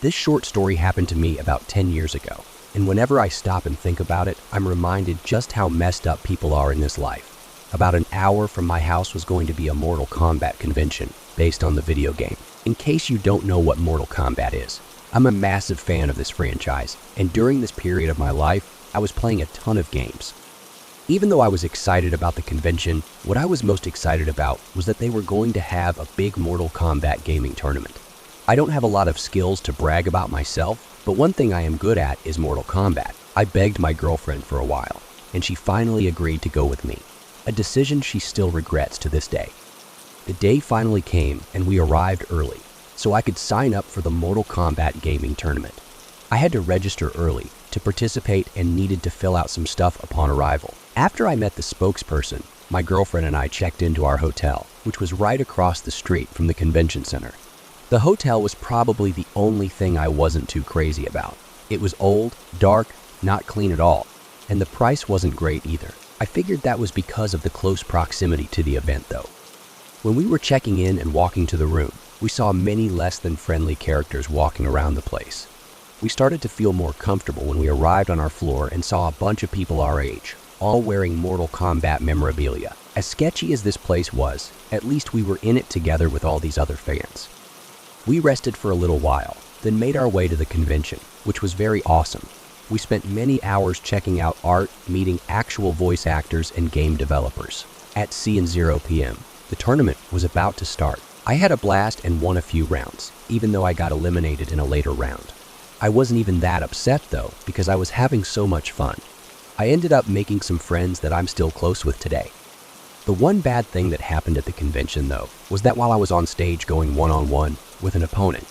This short story happened to me about 10 years ago, and whenever I stop and think about it, I'm reminded just how messed up people are in this life. About an hour from my house was going to be a Mortal Kombat convention based on the video game. In case you don't know what Mortal Kombat is, I'm a massive fan of this franchise, and during this period of my life, I was playing a ton of games. Even though I was excited about the convention, what I was most excited about was that they were going to have a big Mortal Kombat gaming tournament. I don't have a lot of skills to brag about myself, but one thing I am good at is Mortal Kombat. I begged my girlfriend for a while, and she finally agreed to go with me, a decision she still regrets to this day. The day finally came, and we arrived early, so I could sign up for the Mortal Kombat gaming tournament. I had to register early to participate and needed to fill out some stuff upon arrival. After I met the spokesperson, my girlfriend and I checked into our hotel, which was right across the street from the convention center. The hotel was probably the only thing I wasn't too crazy about. It was old, dark, not clean at all, and the price wasn't great either. I figured that was because of the close proximity to the event though. When we were checking in and walking to the room, we saw many less than friendly characters walking around the place. We started to feel more comfortable when we arrived on our floor and saw a bunch of people our age, all wearing Mortal Kombat memorabilia. As sketchy as this place was, at least we were in it together with all these other fans. We rested for a little while, then made our way to the convention, which was very awesome. We spent many hours checking out art, meeting actual voice actors and game developers. At 0 p.m., the tournament was about to start. I had a blast and won a few rounds, even though I got eliminated in a later round. I wasn't even that upset though, because I was having so much fun. I ended up making some friends that I'm still close with today. The one bad thing that happened at the convention though, was that while I was on stage going one-on-one with an opponent,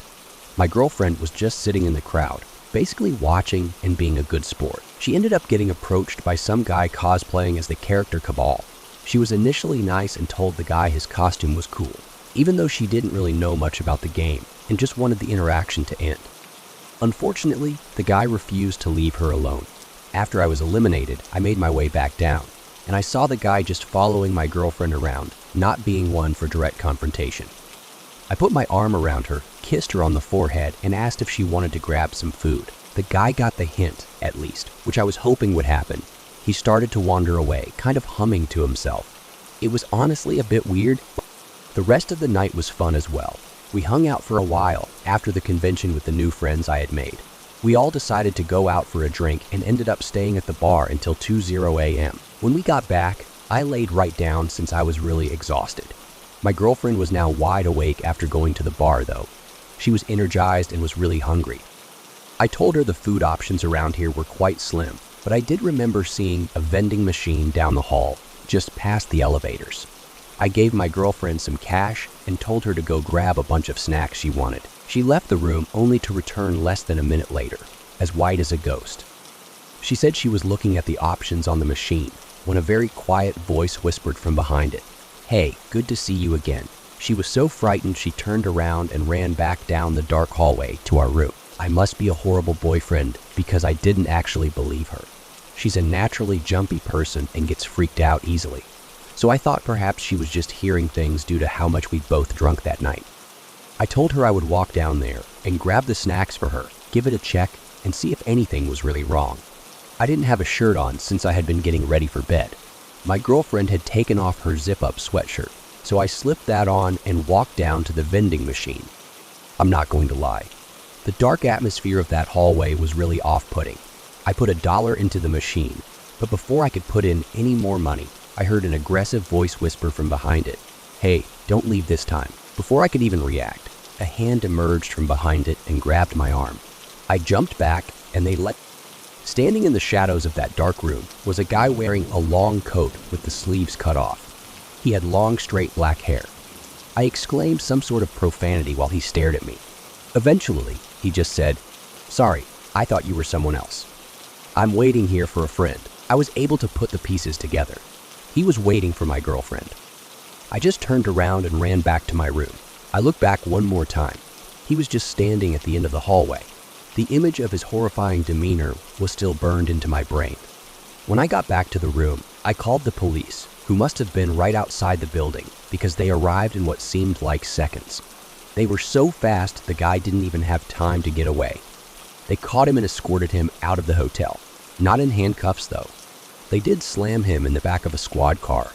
my girlfriend was just sitting in the crowd, basically watching and being a good sport. She ended up getting approached by some guy cosplaying as the character Cabal. She was initially nice and told the guy his costume was cool, even though she didn't really know much about the game and just wanted the interaction to end. Unfortunately, the guy refused to leave her alone. After I was eliminated, I made my way back down, and I saw the guy just following my girlfriend around, not being one for direct confrontation. I put my arm around her, kissed her on the forehead, and asked if she wanted to grab some food. The guy got the hint, at least, which I was hoping would happen. He started to wander away, kind of humming to himself. It was honestly a bit weird. The rest of the night was fun as well. We hung out for a while after the convention with the new friends I had made. We all decided to go out for a drink and ended up staying at the bar until 2:00 a.m. When we got back, I laid right down since I was really exhausted. My girlfriend was now wide awake after going to the bar though. She was energized and was really hungry. I told her the food options around here were quite slim, but I did remember seeing a vending machine down the hall, just past the elevators. I gave my girlfriend some cash and told her to go grab a bunch of snacks she wanted. She left the room only to return less than a minute later, as white as a ghost. She said she was looking at the options on the machine when a very quiet voice whispered from behind it, "Hey, good to see you again." She was so frightened she turned around and ran back down the dark hallway to our room. I must be a horrible boyfriend because I didn't actually believe her. She's a naturally jumpy person and gets freaked out easily. So I thought perhaps she was just hearing things due to how much we'd both drunk that night. I told her I would walk down there and grab the snacks for her, give it a check, and see if anything was really wrong. I didn't have a shirt on since I had been getting ready for bed. My girlfriend had taken off her zip-up sweatshirt, so I slipped that on and walked down to the vending machine. I'm not going to lie. The dark atmosphere of that hallway was really off-putting. I put $1 into the machine, but before I could put in any more money, I heard an aggressive voice whisper from behind it, "Hey, don't leave this time." Before I could even react, a hand emerged from behind it and grabbed my arm. I jumped back, and they let... Standing in the shadows of that dark room was a guy wearing a long coat with the sleeves cut off. He had long, straight black hair. I exclaimed some sort of profanity while he stared at me. Eventually, he just said, "Sorry, I thought you were someone else. I'm waiting here for a friend." I was able to put the pieces together. He was waiting for my girlfriend. I just turned around and ran back to my room. I looked back one more time. He was just standing at the end of the hallway. The image of his horrifying demeanor was still burned into my brain. When I got back to the room, I called the police, who must have been right outside the building because they arrived in what seemed like seconds. They were so fast the guy didn't even have time to get away. They caught him and escorted him out of the hotel. Not in handcuffs though. They did slam him in the back of a squad car.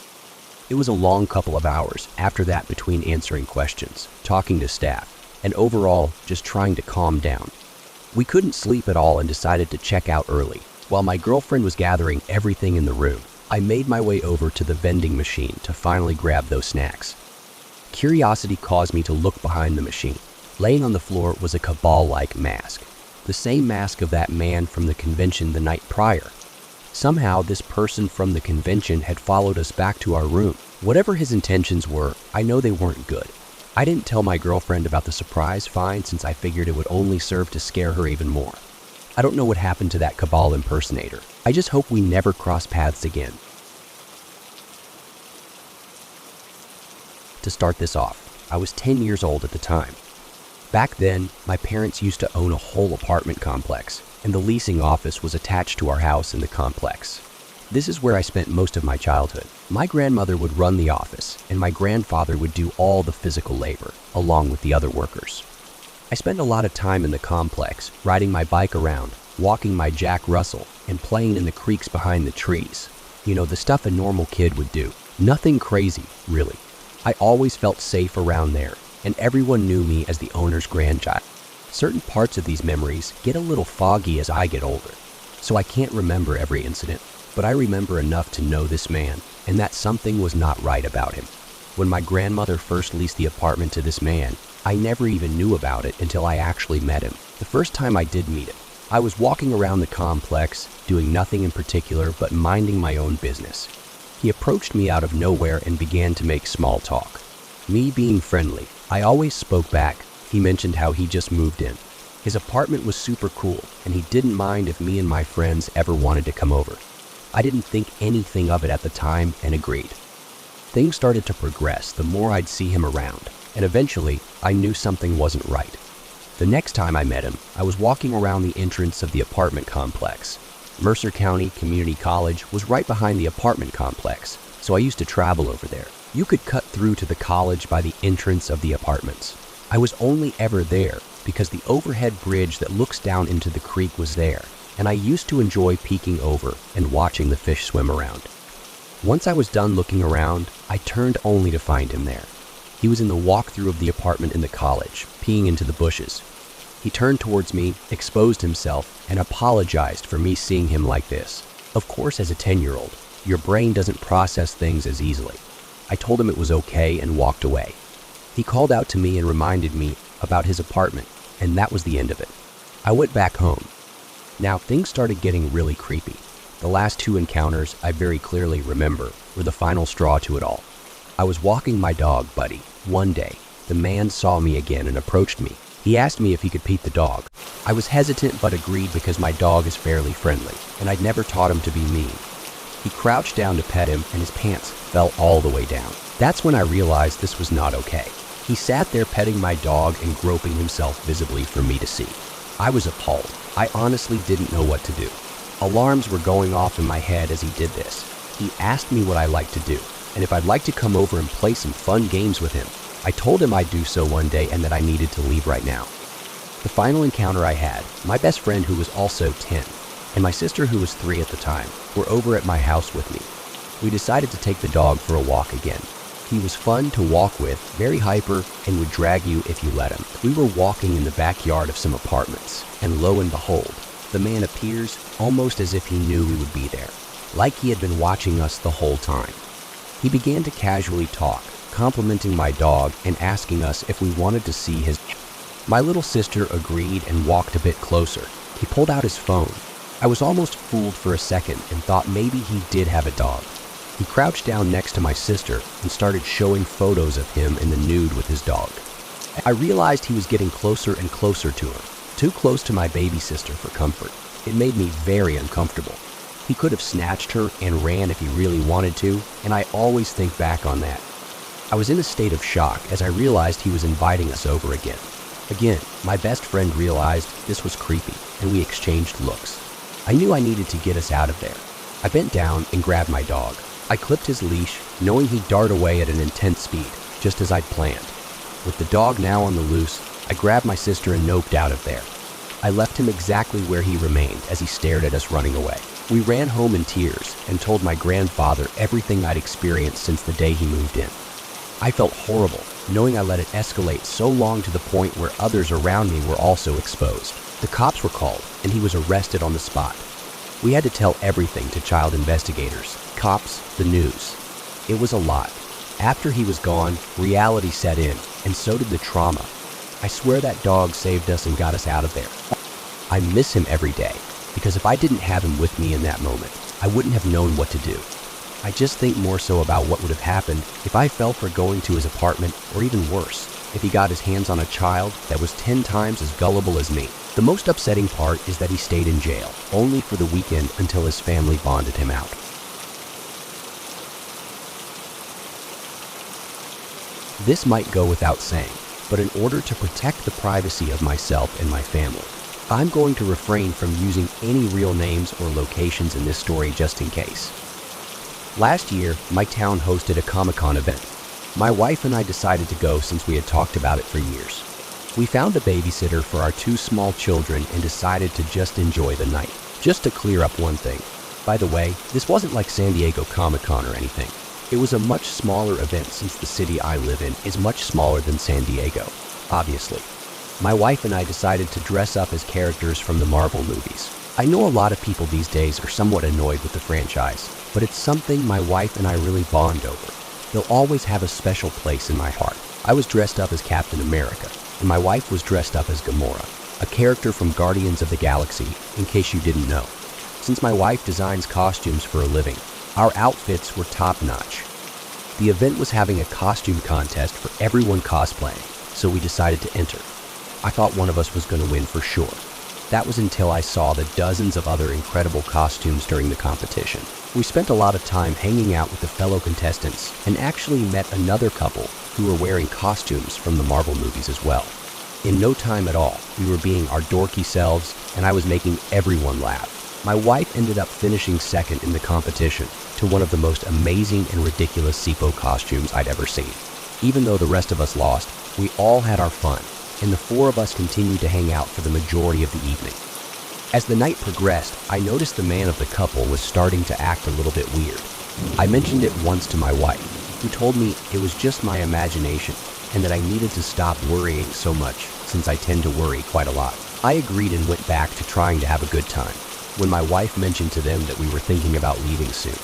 It was a long couple of hours after that between answering questions, talking to staff, and overall just trying to calm down. We couldn't sleep at all and decided to check out early. While my girlfriend was gathering everything in the room, I made my way over to the vending machine to finally grab those snacks. Curiosity caused me to look behind the machine. Laying on the floor was a cabal-like mask, the same mask of that man from the convention the night prior. Somehow, this person from the convention had followed us back to our room. Whatever his intentions were, I know they weren't good. I didn't tell my girlfriend about the surprise find since I figured it would only serve to scare her even more. I don't know what happened to that cabal impersonator. I just hope we never cross paths again. To start this off, I was 10 years old at the time. Back then, my parents used to own a whole apartment complex, and the leasing office was attached to our house in the complex. This is where I spent most of my childhood. My grandmother would run the office, and my grandfather would do all the physical labor, along with the other workers. I spent a lot of time in the complex, riding my bike around, walking my Jack Russell, and playing in the creeks behind the trees. You know, the stuff a normal kid would do. Nothing crazy, really. I always felt safe around there, and everyone knew me as the owner's grandchild. Certain parts of these memories get a little foggy as I get older, so I can't remember every incident, but I remember enough to know this man, and that something was not right about him. When my grandmother first leased the apartment to this man, I never even knew about it until I actually met him. The first time I did meet him, I was walking around the complex, doing nothing in particular but minding my own business. He approached me out of nowhere and began to make small talk. Me being friendly, I always spoke back. He mentioned how he just moved in. His apartment was super cool, and he didn't mind if me and my friends ever wanted to come over. I didn't think anything of it at the time and agreed. Things started to progress the more I'd see him around, and eventually I knew something wasn't right. The next time I met him, I was walking around the entrance of the apartment complex. Mercer County Community College was right behind the apartment complex, so I used to travel over there. You could cut through to the college by the entrance of the apartments. I was only ever there because the overhead bridge that looks down into the creek was there, and I used to enjoy peeking over and watching the fish swim around. Once I was done looking around, I turned only to find him there. He was in the walkthrough of the apartment in the college, peeing into the bushes. He turned towards me, exposed himself, and apologized for me seeing him like this. Of course, as a 10-year-old, your brain doesn't process things as easily. I told him it was okay and walked away. He called out to me and reminded me about his apartment, and that was the end of it. I went back home. Now, things started getting really creepy. The last two encounters I very clearly remember were the final straw to it all. I was walking my dog, Buddy. One day, the man saw me again and approached me. He asked me if he could pet the dog. I was hesitant but agreed because my dog is fairly friendly, and I'd never taught him to be mean. He crouched down to pet him, and his pants fell all the way down. That's when I realized this was not okay. He sat there petting my dog and groping himself visibly for me to see. I was appalled. I honestly didn't know what to do. Alarms were going off in my head as he did this. He asked me what I liked to do, and if I'd like to come over and play some fun games with him. I told him I'd do so one day and that I needed to leave right now. The final encounter I had, my best friend who was also 10, and my sister who was 3 at the time, were over at my house with me. We decided to take the dog for a walk again. He was fun to walk with, very hyper, and would drag you if you let him. We were walking in the backyard of some apartments, and lo and behold, the man appears almost as if he knew we would be there, like he had been watching us the whole time. He began to casually talk, complimenting my dog and asking us if we wanted to see his. My little sister agreed and walked a bit closer. He pulled out his phone. I was almost fooled for a second and thought maybe he did have a dog. He crouched down next to my sister and started showing photos of him in the nude with his dog. I realized he was getting closer and closer to her, too close to my baby sister for comfort. It made me very uncomfortable. He could have snatched her and ran if he really wanted to, and I always think back on that. I was in a state of shock as I realized he was inviting us over again. Again, my best friend realized this was creepy, and we exchanged looks. I knew I needed to get us out of there. I bent down and grabbed my dog. I clipped his leash, knowing he'd dart away at an intense speed, just as I'd planned. With the dog now on the loose, I grabbed my sister and noped out of there. I left him exactly where he remained as he stared at us running away. We ran home in tears and told my grandfather everything I'd experienced since the day he moved in. I felt horrible, knowing I let it escalate so long to the point where others around me were also exposed. The cops were called, and he was arrested on the spot. We had to tell everything to child investigators, cops, the news. It was a lot. After he was gone, reality set in, and so did the trauma. I swear that dog saved us and got us out of there. I miss him every day, because if I didn't have him with me in that moment, I wouldn't have known what to do. I just think more so about what would have happened if I fell for going to his apartment, or even worse, if he got his hands on a child that was 10 times as gullible as me. The most upsetting part is that he stayed in jail, only for the weekend until his family bonded him out. This might go without saying, but in order to protect the privacy of myself and my family, I'm going to refrain from using any real names or locations in this story just in case. Last year, my town hosted a ComicCon event. My wife and I decided to go since we had talked about it for years. We found a babysitter for our 2 small children and decided to just enjoy the night. Just to clear up one thing, by the way, this wasn't like San Diego Comic-Con or anything. It was a much smaller event since the city I live in is much smaller than San Diego, obviously. My wife and I decided to dress up as characters from the Marvel movies. I know a lot of people these days are somewhat annoyed with the franchise, but it's something my wife and I really bond over. They'll always have a special place in my heart. I was dressed up as Captain America, and my wife was dressed up as Gamora, a character from Guardians of the Galaxy, in case you didn't know. Since my wife designs costumes for a living, our outfits were top-notch. The event was having a costume contest for everyone cosplaying, so we decided to enter. I thought one of us was going to win for sure. That was until I saw the dozens of other incredible costumes during the competition. We spent a lot of time hanging out with the fellow contestants and actually met another couple who were wearing costumes from the Marvel movies as well. In no time at all, we were being our dorky selves, and I was making everyone laugh. My wife ended up finishing second in the competition to one of the most amazing and ridiculous Sipo costumes I'd ever seen. Even though the rest of us lost, we all had our fun, and the 4 of us continued to hang out for the majority of the evening. As the night progressed, I noticed the man of the couple was starting to act a little bit weird. I mentioned it once to my wife, who told me it was just my imagination and that I needed to stop worrying so much since I tend to worry quite a lot. I agreed and went back to trying to have a good time. When my wife mentioned to them that we were thinking about leaving soon,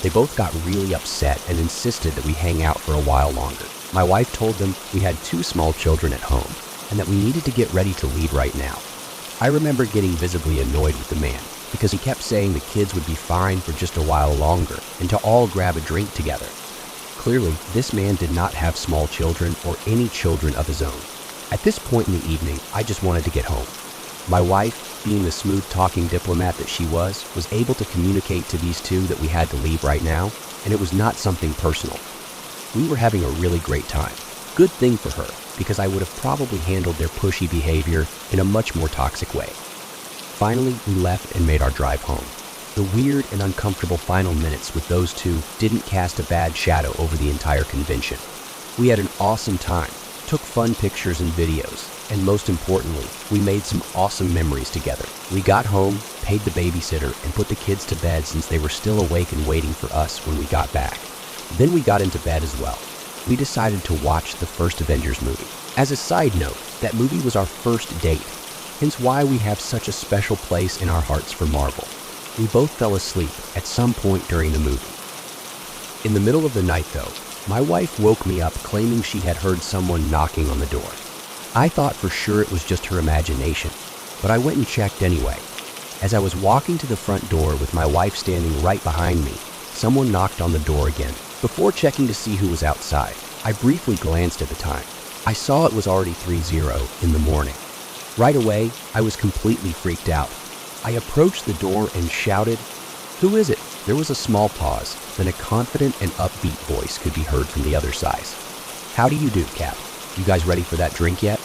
they both got really upset and insisted that we hang out for a while longer. My wife told them we had 2 small children at home and that we needed to get ready to leave right now. I remember getting visibly annoyed with the man because he kept saying the kids would be fine for just a while longer and to all grab a drink together. Clearly, this man did not have small children or any children of his own. At this point in the evening, I just wanted to get home. My wife, being the smooth-talking diplomat that she was able to communicate to these 2 that we had to leave right now, and it was not something personal. We were having a really great time. Good thing for her, because I would have probably handled their pushy behavior in a much more toxic way. Finally, we left and made our drive home. The weird and uncomfortable final minutes with those 2 didn't cast a bad shadow over the entire convention. We had an awesome time, took fun pictures and videos, and most importantly, we made some awesome memories together. We got home, paid the babysitter, and put the kids to bed since they were still awake and waiting for us when we got back. Then we got into bed as well. We decided to watch the first Avengers movie. As a side note, that movie was our first date, hence why we have such a special place in our hearts for Marvel. We both fell asleep at some point during the movie. In the middle of the night though, my wife woke me up claiming she had heard someone knocking on the door. I thought for sure it was just her imagination, but I went and checked anyway. As I was walking to the front door with my wife standing right behind me, someone knocked on the door again. Before checking to see who was outside, I briefly glanced at the time. I saw it was already 3:00 in the morning. Right away, I was completely freaked out. I approached the door and shouted, "Who is it?" There was a small pause, then a confident and upbeat voice could be heard from the other side. "How do you do, Cap? You guys ready for that drink yet?"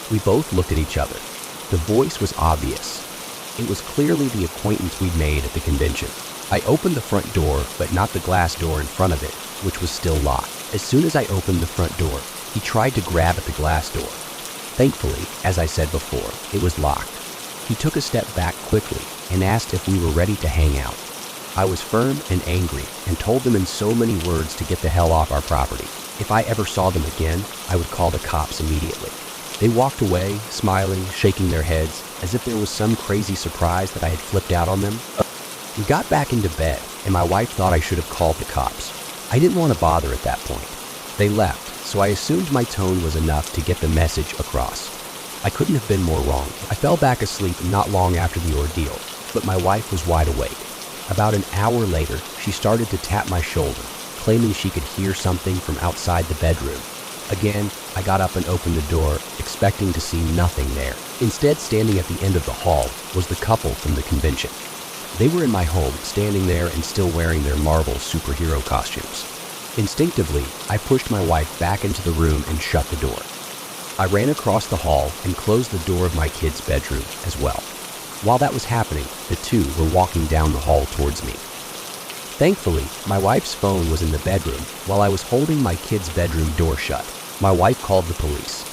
We both looked at each other. The voice was obvious. It was clearly the acquaintance we'd made at the convention. I opened the front door, but not the glass door in front of it, which was still locked. As soon as I opened the front door, He tried to grab at the glass door. Thankfully, as I said before, it was locked. He took a step back quickly and asked if we were ready to hang out. I was firm and angry and told them in so many words to get the hell off our property. If I ever saw them again, I would call the cops immediately. They walked away, smiling, shaking their heads, as if there was some crazy surprise that I had flipped out on them. We got back into bed, and my wife thought I should have called the cops. I didn't want to bother at that point. They left, so I assumed my tone was enough to get the message across. I couldn't have been more wrong. I fell back asleep not long after the ordeal, but my wife was wide awake. About an hour later, she started to tap my shoulder, claiming she could hear something from outside the bedroom. Again, I got up and opened the door, expecting to see nothing there. Instead, standing at the end of the hall was the couple from the convention. They were in my home, standing there and still wearing their Marvel superhero costumes. Instinctively, I pushed my wife back into the room and shut the door. I ran across the hall and closed the door of my kids' bedroom as well. While that was happening, the two were walking down the hall towards me. Thankfully, my wife's phone was in the bedroom while I was holding my kids' bedroom door shut. My wife called the police.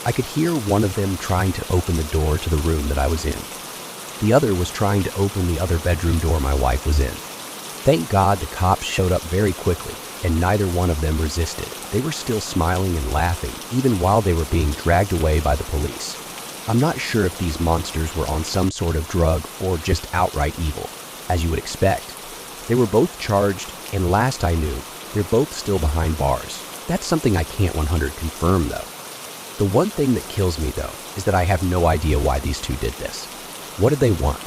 I could hear one of them trying to open the door to the room that I was in. The other was trying to open the other bedroom door my wife was in. Thank God the cops showed up very quickly, and neither one of them resisted. They were still smiling and laughing, even while they were being dragged away by the police. I'm not sure if these monsters were on some sort of drug or just outright evil, as you would expect. They were both charged, and last I knew, they're both still behind bars. That's something I can't 100% confirm, though. The one thing that kills me, though, is that I have no idea why these two did this. What did they want?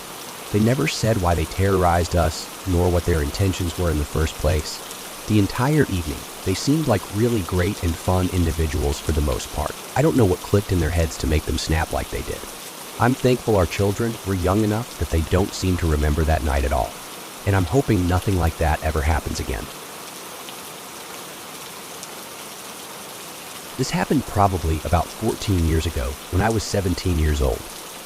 They never said why they terrorized us, nor what their intentions were in the first place. The entire evening, they seemed like really great and fun individuals for the most part. I don't know what clicked in their heads to make them snap like they did. I'm thankful our children were young enough that they don't seem to remember that night at all. And I'm hoping nothing like that ever happens again. This happened probably about 14 years ago when I was 17 years old.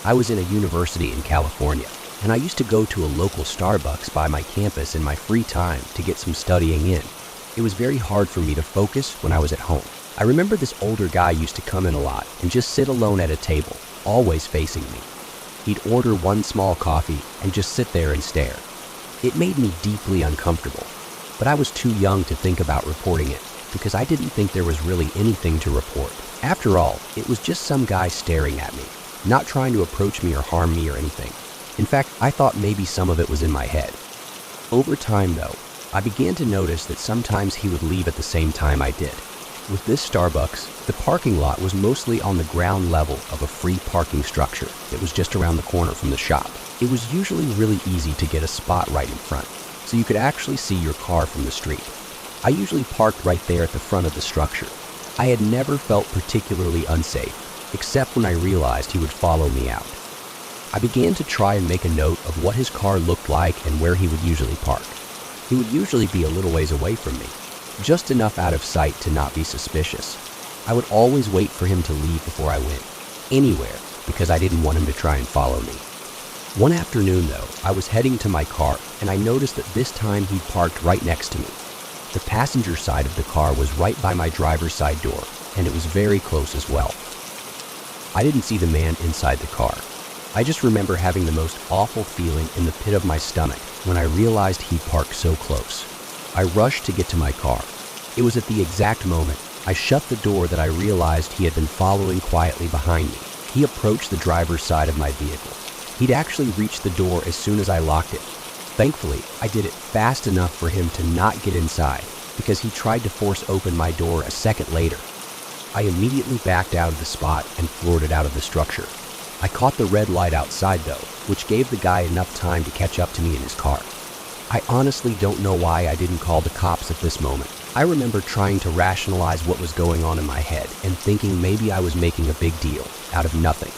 I was in a university in California, and I used to go to a local Starbucks by my campus in my free time to get some studying in. It was very hard for me to focus when I was at home. I remember this older guy used to come in a lot and just sit alone at a table, always facing me. He'd order one small coffee and just sit there and stare. It made me deeply uncomfortable, but I was too young to think about reporting it because I didn't think there was really anything to report. After all, it was just some guy staring at me, not trying to approach me or harm me or anything. In fact, I thought maybe some of it was in my head. Over time, though, I began to notice that sometimes he would leave at the same time I did. With this Starbucks, the parking lot was mostly on the ground level of a free parking structure that was just around the corner from the shop. It was usually really easy to get a spot right in front, so you could actually see your car from the street. I usually parked right there at the front of the structure. I had never felt particularly unsafe, except when I realized he would follow me out. I began to try and make a note of what his car looked like and where he would usually park. He would usually be a little ways away from me, just enough out of sight to not be suspicious. I would always wait for him to leave before I went, anywhere, because I didn't want him to try and follow me. One afternoon, though, I was heading to my car, and I noticed that this time he parked right next to me. The passenger side of the car was right by my driver's side door, and it was very close as well. I didn't see the man inside the car. I just remember having the most awful feeling in the pit of my stomach when I realized he parked so close. I rushed to get to my car. It was at the exact moment I shut the door that I realized he had been following quietly behind me. He approached the driver's side of my vehicle. He'd actually reached the door as soon as I locked it. Thankfully, I did it fast enough for him to not get inside because he tried to force open my door a second later. I immediately backed out of the spot and floored it out of the structure. I caught the red light outside though, which gave the guy enough time to catch up to me in his car. I honestly don't know why I didn't call the cops at this moment. I remember trying to rationalize what was going on in my head and thinking maybe I was making a big deal out of nothing,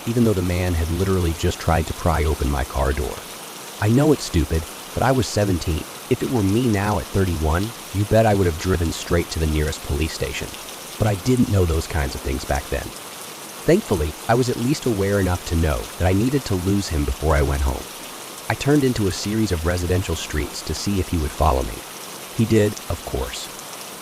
even though the man had literally just tried to pry open my car door. I know it's stupid, but I was 17. If it were me now at 31, you bet I would have driven straight to the nearest police station. But I didn't know those kinds of things back then. Thankfully, I was at least aware enough to know that I needed to lose him before I went home. I turned into a series of residential streets to see if he would follow me. He did, of course.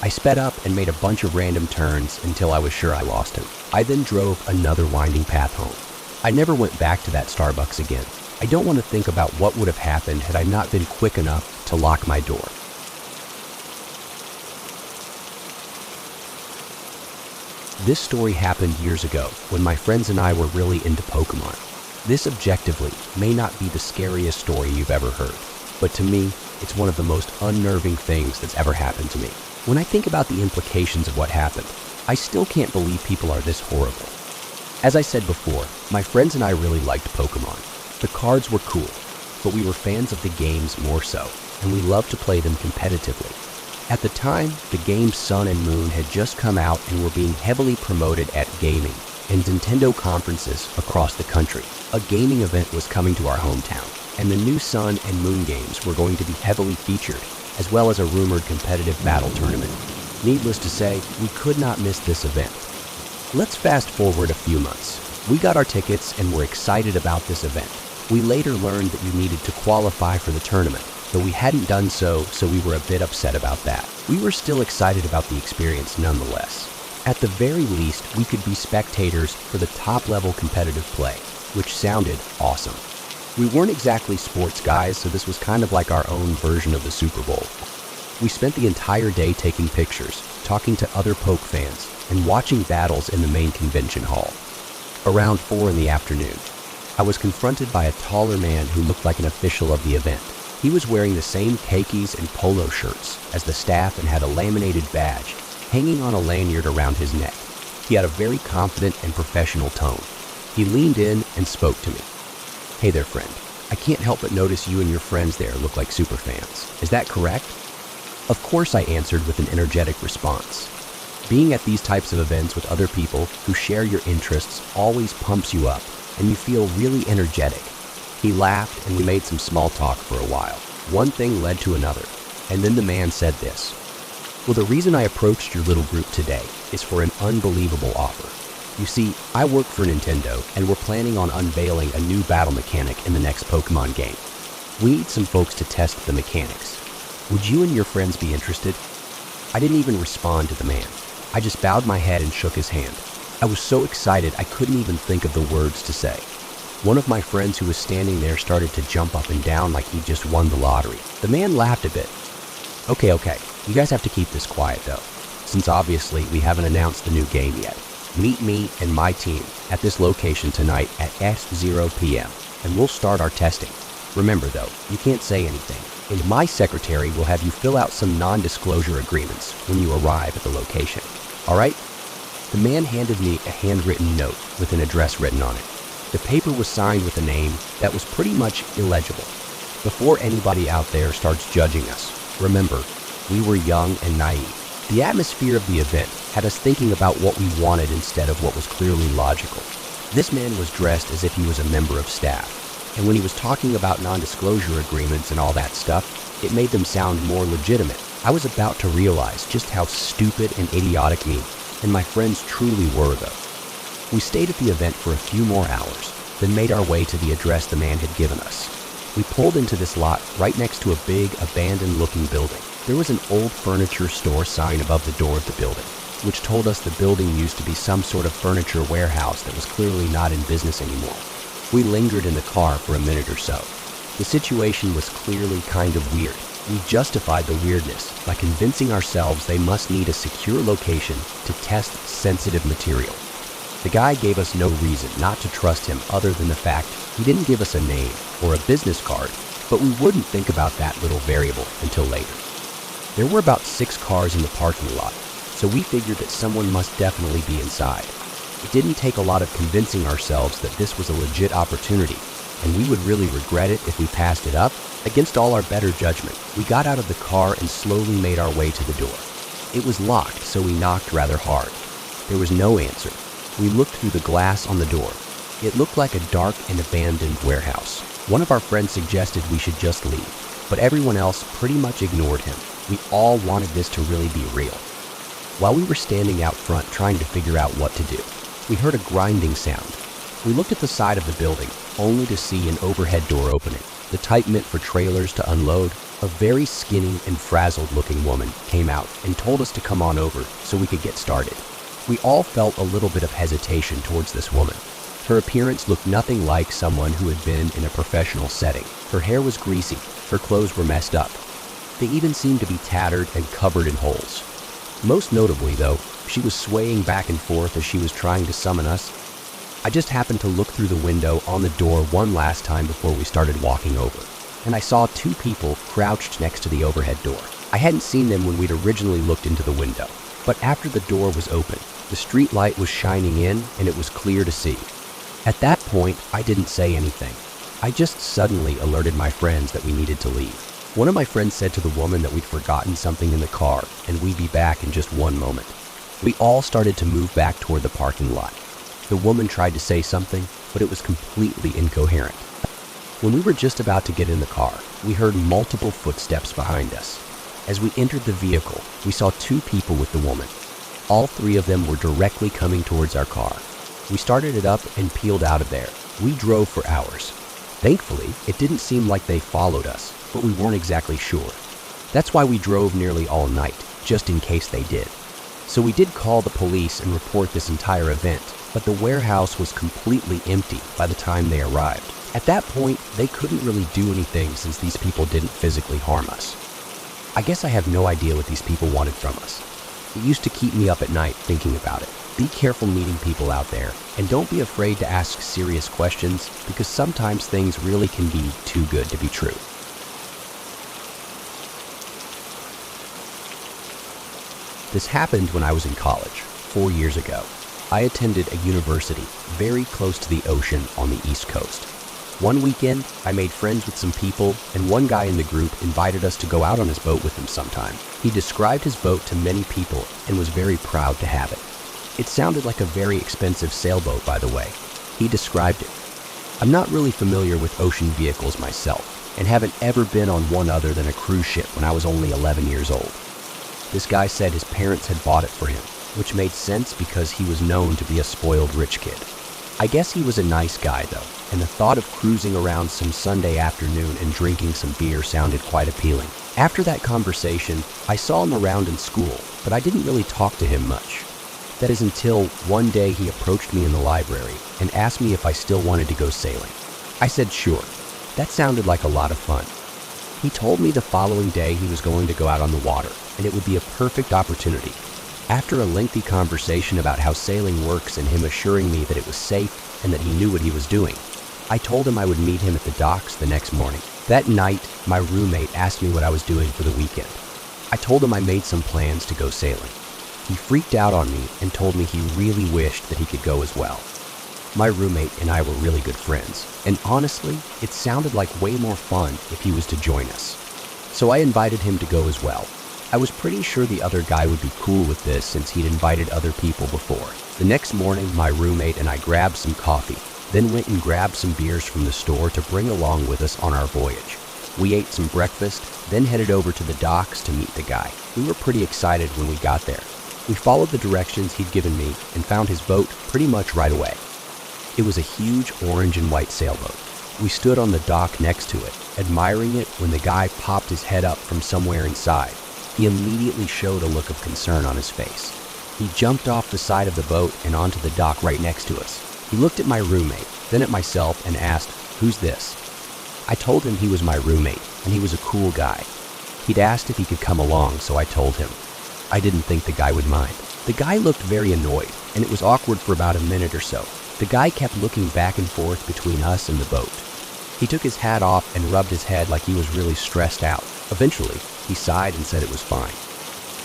I sped up and made a bunch of random turns until I was sure I lost him. I then drove another winding path home. I never went back to that Starbucks again. I don't want to think about what would have happened had I not been quick enough to lock my door. This story happened years ago when my friends and I were really into Pokemon. This objectively may not be the scariest story you've ever heard, but to me, it's one of the most unnerving things that's ever happened to me. When I think about the implications of what happened, I still can't believe people are this horrible. As I said before, my friends and I really liked Pokemon. The cards were cool, but we were fans of the games more so, and we loved to play them competitively. At the time, the games Sun and Moon had just come out and were being heavily promoted at gaming and Nintendo conferences across the country. A gaming event was coming to our hometown, and the new Sun and Moon games were going to be heavily featured, as well as a rumored competitive battle tournament. Needless to say, we could not miss this event. Let's fast forward a few months. We got our tickets and were excited about this event. We later learned that you needed to qualify for the tournament, though we hadn't done so we were a bit upset about that. We were still excited about the experience nonetheless. At the very least, we could be spectators for the top-level competitive play, which sounded awesome. We weren't exactly sports guys, so this was kind of like our own version of the Super Bowl. We spent the entire day taking pictures, talking to other Poke fans, and watching battles in the main convention hall. Around 4 in the afternoon, I was confronted by a taller man who looked like an official of the event. He was wearing the same khakis and polo shirts as the staff and had a laminated badge hanging on a lanyard around his neck. He had a very confident and professional tone. He leaned in and spoke to me. "Hey there, friend. I can't help but notice you and your friends there look like super fans. Is that correct?" Of course, I answered with an energetic response. Being at these types of events with other people who share your interests always pumps you up, and you feel really energetic. He laughed, and we made some small talk for a while. One thing led to another, and then the man said this. "Well, the reason I approached your little group today is for an unbelievable offer. You see, I work for Nintendo, and we're planning on unveiling a new battle mechanic in the next Pokemon game. We need some folks to test the mechanics. Would you and your friends be interested?" I didn't even respond to the man. I just bowed my head and shook his hand. I was so excited I couldn't even think of the words to say. One of my friends who was standing there started to jump up and down like he just won the lottery. The man laughed a bit. Okay, you guys have to keep this quiet though, since obviously we haven't announced the new game yet. Meet me and my team at this location tonight at 0 p.m. and we'll start our testing. Remember though, you can't say anything, and my secretary will have you fill out some non-disclosure agreements when you arrive at the location. All right? The man handed me a handwritten note with an address written on it. The paper was signed with a name that was pretty much illegible. Before anybody out there starts judging us, remember, we were young and naive. The atmosphere of the event had us thinking about what we wanted instead of what was clearly logical. This man was dressed as if he was a member of staff, and when he was talking about non-disclosure agreements and all that stuff, it made them sound more legitimate. I was about to realize just how stupid and idiotic me and my friends truly were though. We stayed at the event for a few more hours, then made our way to the address the man had given us. We pulled into this lot right next to a big, abandoned-looking building. There was an old furniture store sign above the door of the building, which told us the building used to be some sort of furniture warehouse that was clearly not in business anymore. We lingered in the car for a minute or so. The situation was clearly kind of weird. We justified the weirdness by convincing ourselves they must need a secure location to test sensitive material. The guy gave us no reason not to trust him other than the fact he didn't give us a name or a business card, but we wouldn't think about that little variable until later. There were about 6 cars in the parking lot, so we figured that someone must definitely be inside. It didn't take a lot of convincing ourselves that this was a legit opportunity, and we would really regret it if we passed it up. Against all our better judgment, we got out of the car and slowly made our way to the door. It was locked, so we knocked rather hard. There was no answer. We looked through the glass on the door. It looked like a dark and abandoned warehouse. One of our friends suggested we should just leave, but everyone else pretty much ignored him. We all wanted this to really be real. While we were standing out front trying to figure out what to do, we heard a grinding sound. We looked at the side of the building, only to see an overhead door opening, the type meant for trailers to unload. A very skinny and frazzled-looking woman came out and told us to come on over so we could get started. We all felt a little bit of hesitation towards this woman. Her appearance looked nothing like someone who had been in a professional setting. Her hair was greasy, her clothes were messed up. They even seemed to be tattered and covered in holes. Most notably, though, she was swaying back and forth as she was trying to summon us. I just happened to look through the window on the door one last time before we started walking over, and I saw two people crouched next to the overhead door. I hadn't seen them when we'd originally looked into the window, but after the door was open, the street light was shining in and it was clear to see. At that point, I didn't say anything. I just suddenly alerted my friends that we needed to leave. One of my friends said to the woman that we'd forgotten something in the car and we'd be back in just one moment. We all started to move back toward the parking lot. The woman tried to say something, but it was completely incoherent. When we were just about to get in the car, we heard multiple footsteps behind us. As we entered the vehicle, we saw two people with the woman. All three of them were directly coming towards our car. We started it up and peeled out of there. We drove for hours. Thankfully, it didn't seem like they followed us, but we weren't exactly sure. That's why we drove nearly all night, just in case they did. So we did call the police and report this entire event, but the warehouse was completely empty by the time they arrived. At that point, they couldn't really do anything since these people didn't physically harm us. I guess I have no idea what these people wanted from us. It used to keep me up at night thinking about it. Be careful meeting people out there, and don't be afraid to ask serious questions, because sometimes things really can be too good to be true. This happened when I was in college, 4 years ago. I attended a university very close to the ocean on the East Coast. One weekend, I made friends with some people, and one guy in the group invited us to go out on his boat with him sometime. He described his boat to many people and was very proud to have it. It sounded like a very expensive sailboat, by the way. He described it. I'm not really familiar with ocean vehicles myself, and haven't ever been on one other than a cruise ship when I was only 11 years old. This guy said his parents had bought it for him, which made sense because he was known to be a spoiled rich kid. I guess he was a nice guy though, and the thought of cruising around some Sunday afternoon and drinking some beer sounded quite appealing. After that conversation, I saw him around in school, but I didn't really talk to him much. That is until one day he approached me in the library and asked me if I still wanted to go sailing. I said sure. That sounded like a lot of fun. He told me the following day he was going to go out on the water, and it would be a perfect opportunity. After a lengthy conversation about how sailing works and him assuring me that it was safe and that he knew what he was doing, I told him I would meet him at the docks the next morning. That night, my roommate asked me what I was doing for the weekend. I told him I made some plans to go sailing. He freaked out on me and told me he really wished that he could go as well. My roommate and I were really good friends, and honestly, it sounded like way more fun if he was to join us. So I invited him to go as well. I was pretty sure the other guy would be cool with this since he'd invited other people before. The next morning, my roommate and I grabbed some coffee, then went and grabbed some beers from the store to bring along with us on our voyage. We ate some breakfast, then headed over to the docks to meet the guy. We were pretty excited when we got there. We followed the directions he'd given me and found his boat pretty much right away. It was a huge orange and white sailboat. We stood on the dock next to it, admiring it when the guy popped his head up from somewhere inside. He immediately showed a look of concern on his face. He jumped off the side of the boat and onto the dock right next to us. He looked at my roommate, then at myself, and asked, "Who's this?" I told him he was my roommate, and he was a cool guy. He'd asked if he could come along, so I told him. I didn't think the guy would mind. The guy looked very annoyed, and it was awkward for about a minute or so. The guy kept looking back and forth between us and the boat. He took his hat off and rubbed his head like he was really stressed out. Eventually, he sighed and said it was fine.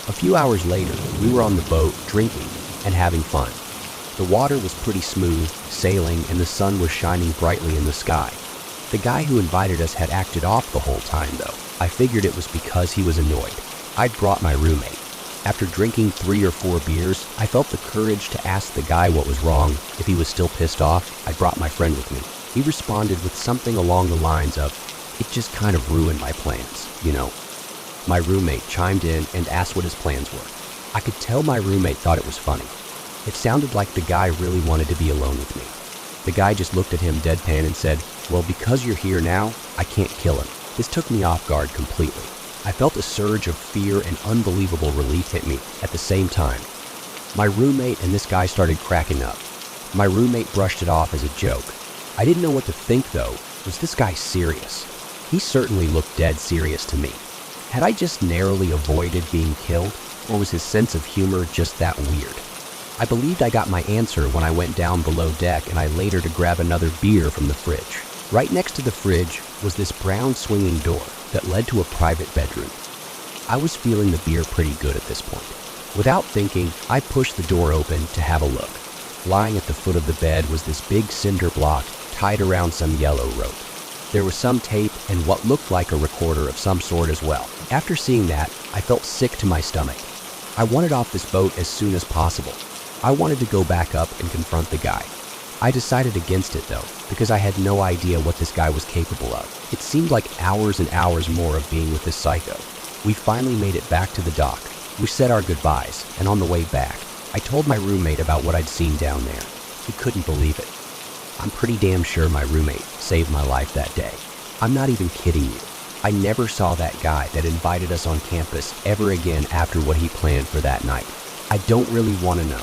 A few hours later, we were on the boat, drinking and having fun. The water was pretty smooth, sailing, and the sun was shining brightly in the sky. The guy who invited us had acted off the whole time, though. I figured it was because he was annoyed. I'd brought my roommate. After drinking 3 or 4 beers, I felt the courage to ask the guy what was wrong. If he was still pissed off, I brought my friend with me. He responded with something along the lines of, "It just kind of ruined my plans, you know." My roommate chimed in and asked what his plans were. I could tell my roommate thought it was funny. It sounded like the guy really wanted to be alone with me. The guy just looked at him deadpan and said, "Well, because you're here now, I can't kill him." This took me off guard completely. I felt a surge of fear and unbelievable relief hit me at the same time. My roommate and this guy started cracking up. My roommate brushed it off as a joke. I didn't know what to think though. Was this guy serious? He certainly looked dead serious to me. Had I just narrowly avoided being killed, or was his sense of humor just that weird? I believed I got my answer when I went down below deck and I later to grab another beer from the fridge. Right next to the fridge was this brown swinging door that led to a private bedroom. I was feeling the beer pretty good at this point. Without thinking, I pushed the door open to have a look. Lying at the foot of the bed was this big cinder block tied around some yellow rope. There was some tape and what looked like a recorder of some sort as well. After seeing that, I felt sick to my stomach. I wanted off this boat as soon as possible. I wanted to go back up and confront the guy. I decided against it though, because I had no idea what this guy was capable of. It seemed like hours and hours more of being with this psycho. We finally made it back to the dock. We said our goodbyes, and on the way back, I told my roommate about what I'd seen down there. He couldn't believe it. I'm pretty damn sure my roommate saved my life that day. I'm not even kidding you. I never saw that guy that invited us on campus ever again after what he planned for that night. I don't really want to know.